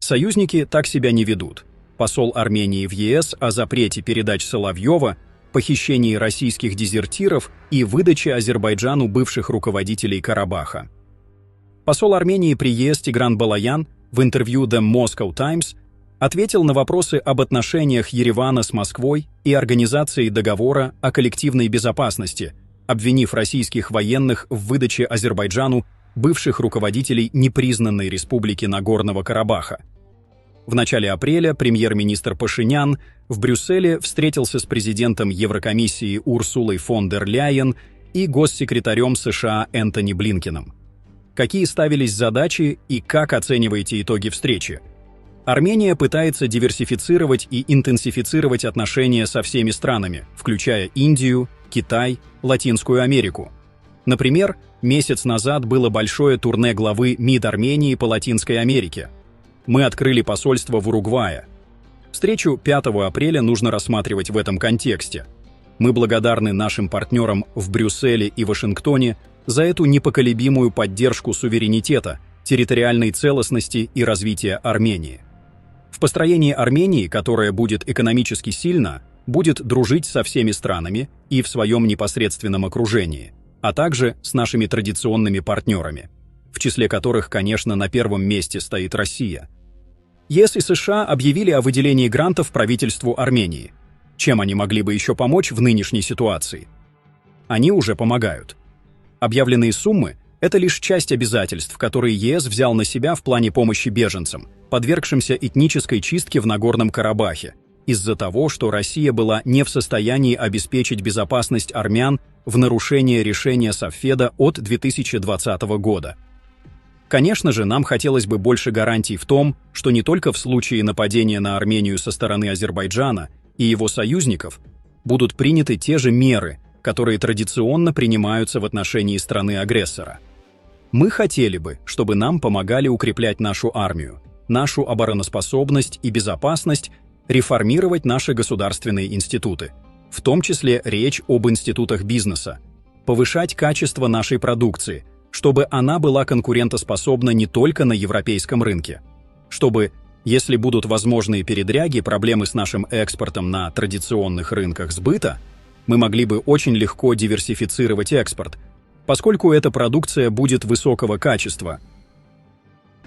Союзники так себя не ведут. Посол Армении в ЕС о запрете передач Соловьева, похищении российских дезертиров и выдаче Азербайджану бывших руководителей Карабаха. Посол Армении при ЕС Тигран Балаян в интервью The Moscow Times ответил на вопросы об отношениях Еревана с Москвой и организацией договора о коллективной безопасности, обвинив российских военных в выдаче Азербайджану бывших руководителей непризнанной республики Нагорного Карабаха. В начале апреля премьер-министр Пашинян в Брюсселе встретился с президентом Еврокомиссии Урсулой фон дер Ляйен и госсекретарем США Энтони Блинкеном. Какие ставились задачи и как оцениваете итоги встречи? Армения пытается диверсифицировать и интенсифицировать отношения со всеми странами, включая Индию, Китай, Латинскую Америку. Например, месяц назад было большое турне главы МИД Армении по Латинской Америке. Мы открыли посольство в Уругвае. Встречу 5 апреля нужно рассматривать в этом контексте. Мы благодарны нашим партнерам в Брюсселе и Вашингтоне за эту непоколебимую поддержку суверенитета, территориальной целостности и развития Армении. В построении Армении, которая будет экономически сильна, будет дружить со всеми странами и в своем непосредственном окружении, а также с нашими традиционными партнерами, в числе которых, конечно, на первом месте стоит Россия. ЕС и США объявили о выделении грантов правительству Армении. Чем они могли бы еще помочь в нынешней ситуации? Они уже помогают. Объявленные суммы – это лишь часть обязательств, которые ЕС взял на себя в плане помощи беженцам, подвергшимся этнической чистке в Нагорном Карабахе, из-за того, что Россия была не в состоянии обеспечить безопасность армян в нарушение решения Совфеда от 2020 года. Конечно же, нам хотелось бы больше гарантий в том, что не только в случае нападения на Армению со стороны Азербайджана и его союзников будут приняты те же меры, которые традиционно принимаются в отношении страны-агрессора. Мы хотели бы, чтобы нам помогали укреплять нашу армию, нашу обороноспособность и безопасность, реформировать наши государственные институты, в том числе речь об институтах бизнеса, повышать качество нашей продукции, чтобы она была конкурентоспособна не только на европейском рынке, чтобы, если будут возможные передряги, проблемы с нашим экспортом на традиционных рынках сбыта, мы могли бы очень легко диверсифицировать экспорт, поскольку эта продукция будет высокого качества.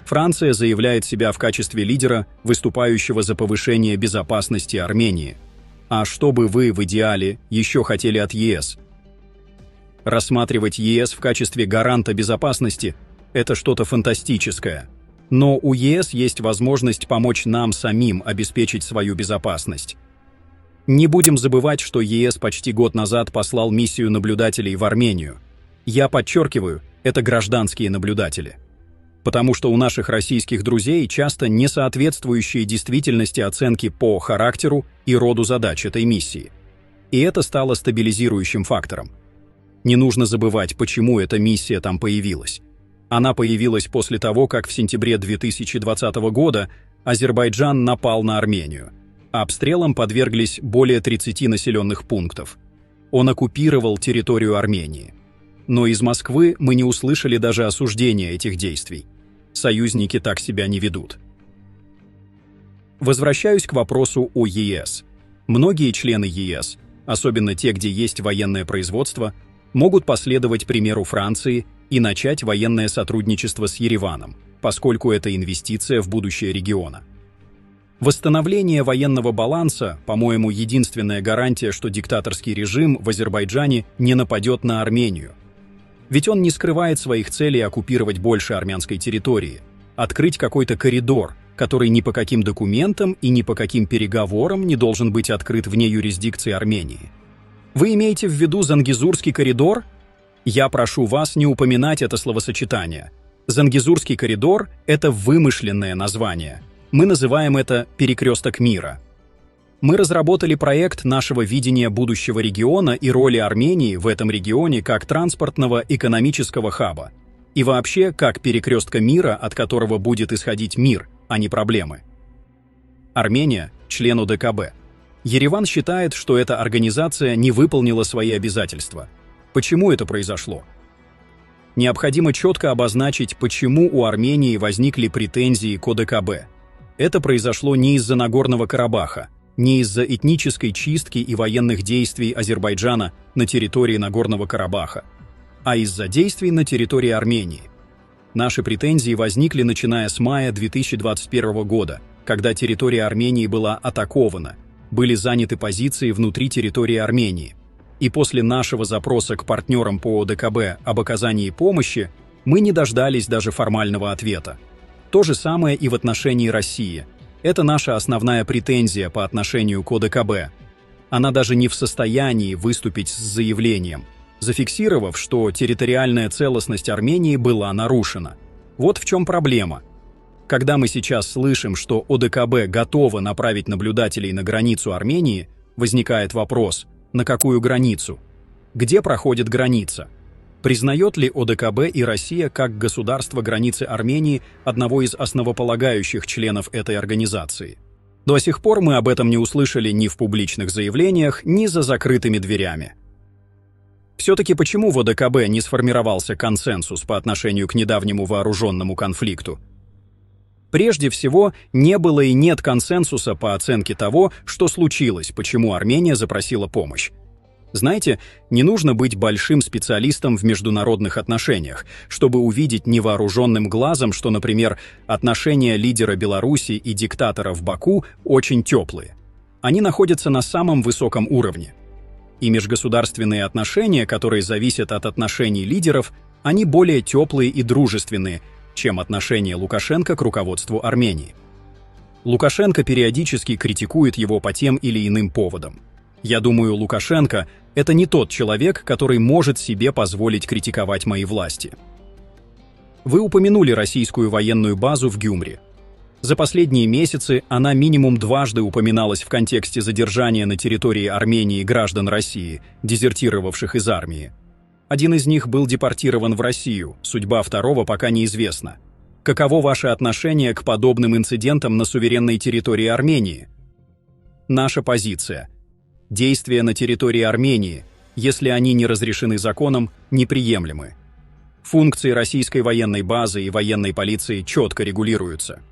Франция заявляет себя в качестве лидера, выступающего за повышение безопасности Армении. А что бы вы в идеале еще хотели от ЕС? Рассматривать ЕС в качестве гаранта безопасности – это что-то фантастическое. Но у ЕС есть возможность помочь нам самим обеспечить свою безопасность. Не будем забывать, что ЕС почти год назад послал миссию наблюдателей в Армению. Я подчеркиваю, это гражданские наблюдатели. Потому что у наших российских друзей часто несоответствующие действительности оценки по характеру и роду задач этой миссии. И это стало стабилизирующим фактором. Не нужно забывать, почему эта миссия там появилась. Она появилась после того, как в сентябре 2020 года Азербайджан напал на Армению. Обстрелам подверглись более 30 населенных пунктов. Он оккупировал территорию Армении. Но из Москвы мы не услышали даже осуждения этих действий. Союзники так себя не ведут. Возвращаюсь к вопросу о ЕС. Многие члены ЕС, особенно те, где есть военное производство, могут последовать примеру Франции и начать военное сотрудничество с Ереваном, поскольку это инвестиция в будущее региона. Восстановление военного баланса, по-моему, единственная гарантия, что диктаторский режим в Азербайджане не нападет на Армению. Ведь он не скрывает своих целей оккупировать больше армянской территории, открыть какой-то коридор, который ни по каким документам и ни по каким переговорам не должен быть открыт вне юрисдикции Армении. Вы имеете в виду Зангезурский коридор? Я прошу вас не упоминать это словосочетание. Зангезурский коридор – это вымышленное название. Мы называем это «перекресток мира». Мы разработали проект нашего видения будущего региона и роли Армении в этом регионе как транспортного экономического хаба. И вообще, как перекрестка мира, от которого будет исходить мир, а не проблемы. Армения – член ОДКБ. Ереван считает, что эта организация не выполнила свои обязательства. Почему это произошло? Необходимо четко обозначить, почему у Армении возникли претензии к ОДКБ. Это произошло не из-за Нагорного Карабаха, не из-за этнической чистки и военных действий Азербайджана на территории Нагорного Карабаха, а из-за действий на территории Армении. Наши претензии возникли начиная с мая 2021 года, когда территория Армении была атакована, были заняты позиции внутри территории Армении. И после нашего запроса к партнерам по ОДКБ об оказании помощи мы не дождались даже формального ответа. То же самое и в отношении России. Это наша основная претензия по отношению к ОДКБ. Она даже не в состоянии выступить с заявлением, зафиксировав, что территориальная целостность Армении была нарушена. Вот в чем проблема. Когда мы сейчас слышим, что ОДКБ готова направить наблюдателей на границу Армении, возникает вопрос, на какую границу? Где проходит граница? Признает ли ОДКБ и Россия как государство границы Армении одного из основополагающих членов этой организации? До сих пор мы об этом не услышали ни в публичных заявлениях, ни за закрытыми дверями. Все-таки почему в ОДКБ не сформировался консенсус по отношению к недавнему вооруженному конфликту? Прежде всего, не было и нет консенсуса по оценке того, что случилось, почему Армения запросила помощь. Знаете, не нужно быть большим специалистом в международных отношениях, чтобы увидеть невооруженным глазом, что, например, отношения лидера Беларуси и диктатора в Баку очень теплые. Они находятся на самом высоком уровне. И межгосударственные отношения, которые зависят от отношений лидеров, они более теплые и дружественные, чем отношение Лукашенко к руководству Армении. Лукашенко периодически критикует его по тем или иным поводам. Я думаю, Лукашенко – это не тот человек, который может себе позволить критиковать мои власти. Вы упомянули российскую военную базу в Гюмри. За последние месяцы она минимум дважды упоминалась в контексте задержания на территории Армении граждан России, дезертировавших из армии. Один из них был депортирован в Россию, судьба второго пока неизвестна. Каково ваше отношение к подобным инцидентам на суверенной территории Армении? Наша позиция. Действия на территории Армении, если они не разрешены законом, неприемлемы. Функции российской военной базы и военной полиции четко регулируются.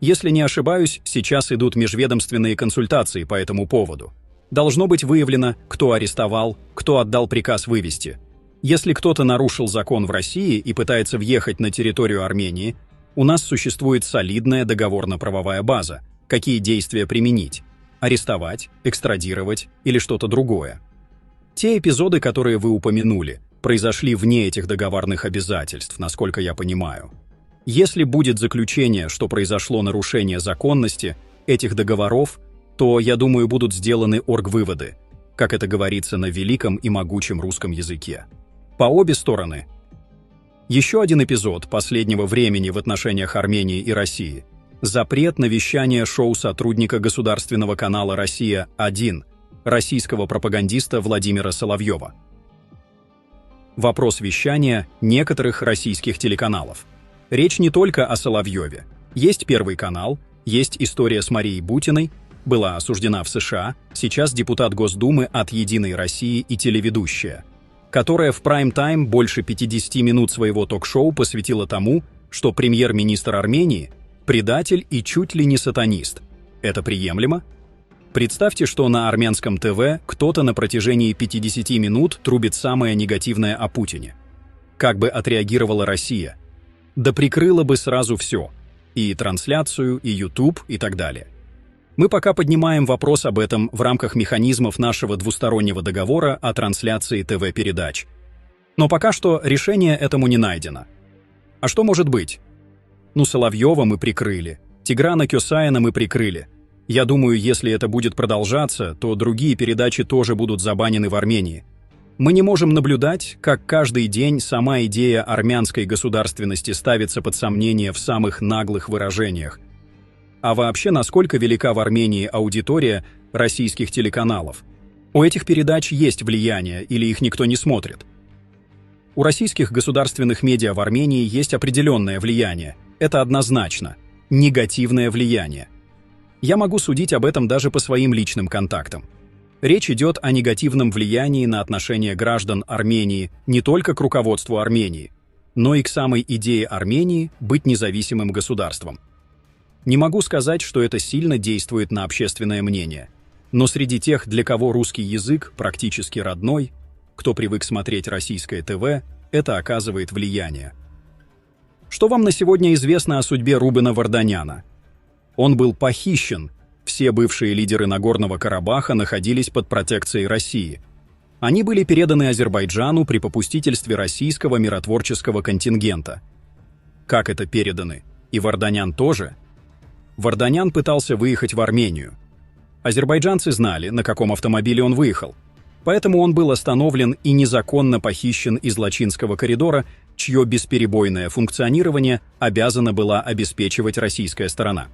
Если не ошибаюсь, сейчас идут межведомственные консультации по этому поводу. Должно быть выявлено, кто арестовал, кто отдал приказ вывести. Если кто-то нарушил закон в России и пытается въехать на территорию Армении, у нас существует солидная договорно-правовая база, какие действия применить. Арестовать, экстрадировать или что-то другое. Те эпизоды, которые вы упомянули, произошли вне этих договорных обязательств, насколько я понимаю. Если будет заключение, что произошло нарушение законности этих договоров, то, я думаю, будут сделаны оргвыводы, как это говорится на великом и могучем русском языке. По обе стороны. Еще один эпизод последнего времени в отношениях Армении и России – запрет на вещание шоу сотрудника государственного канала «Россия-1», российского пропагандиста Владимира Соловьева. Вопрос вещания некоторых российских телеканалов. Речь не только о Соловьеве. Есть Первый канал, есть история с Марией Бутиной, была осуждена в США, сейчас депутат Госдумы от «Единой России» и телеведущая, которая в прайм-тайм больше 50 минут своего ток-шоу посвятила тому, что премьер-министр Армении – предатель и чуть ли не сатанист. Это приемлемо? Представьте, что на армянском ТВ кто-то на протяжении 50 минут трубит самое негативное о Путине. Как бы отреагировала Россия? Да прикрыла бы сразу все. И трансляцию, и YouTube, и так далее. Мы пока поднимаем вопрос об этом в рамках механизмов нашего двустороннего договора о трансляции ТВ-передач. Но пока что решение этому не найдено. А что может быть? Соловьева мы прикрыли, Тиграна Кёсаина мы прикрыли. Я думаю, если это будет продолжаться, то другие передачи тоже будут забанены в Армении. Мы не можем наблюдать, как каждый день сама идея армянской государственности ставится под сомнение в самых наглых выражениях. А вообще, насколько велика в Армении аудитория российских телеканалов? У этих передач есть влияние или их никто не смотрит? У российских государственных медиа в Армении есть определенное влияние. Это однозначно негативное влияние. Я могу судить об этом даже по своим личным контактам. Речь идет о негативном влиянии на отношения граждан Армении не только к руководству Армении, но и к самой идее Армении быть независимым государством. Не могу сказать, что это сильно действует на общественное мнение. Но среди тех, для кого русский язык практически родной, кто привык смотреть российское ТВ, это оказывает влияние. Что вам на сегодня известно о судьбе Рубена Варданяна? Он был похищен. Все бывшие лидеры Нагорного Карабаха находились под протекцией России. Они были переданы Азербайджану при попустительстве российского миротворческого контингента. Как это переданы? И Варданян тоже? Варданян пытался выехать в Армению. Азербайджанцы знали, на каком автомобиле он выехал. Поэтому он был остановлен и незаконно похищен из Лачинского коридора, чье бесперебойное функционирование обязана была обеспечивать российская сторона.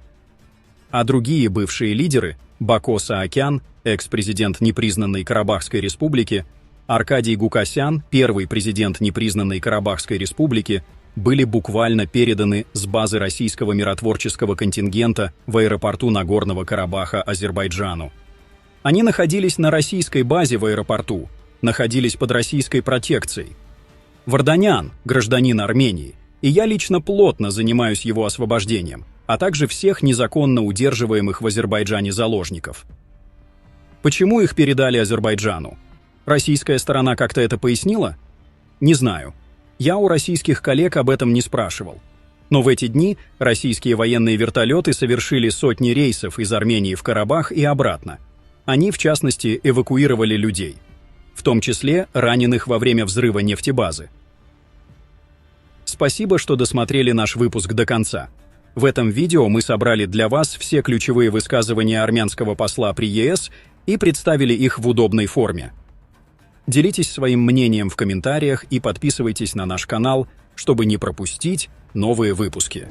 А другие бывшие лидеры – Бако Саакян, экс-президент непризнанной Карабахской республики, Аркадий Гукасян, первый президент непризнанной Карабахской республики, были буквально переданы с базы российского миротворческого контингента в аэропорту Нагорного Карабаха Азербайджану. Они находились на российской базе в аэропорту, находились под российской протекцией. Варданян – гражданин Армении, и я лично плотно занимаюсь его освобождением, а также всех незаконно удерживаемых в Азербайджане заложников. Почему их передали Азербайджану? Российская сторона как-то это пояснила? Не знаю. Я у российских коллег об этом не спрашивал. Но в эти дни российские военные вертолеты совершили сотни рейсов из Армении в Карабах и обратно. Они, в частности, эвакуировали людей, в том числе раненых во время взрыва нефтебазы. Спасибо, что досмотрели наш выпуск до конца. В этом видео мы собрали для вас все ключевые высказывания армянского посла при ЕС и представили их в удобной форме. Делитесь своим мнением в комментариях и подписывайтесь на наш канал, чтобы не пропустить новые выпуски.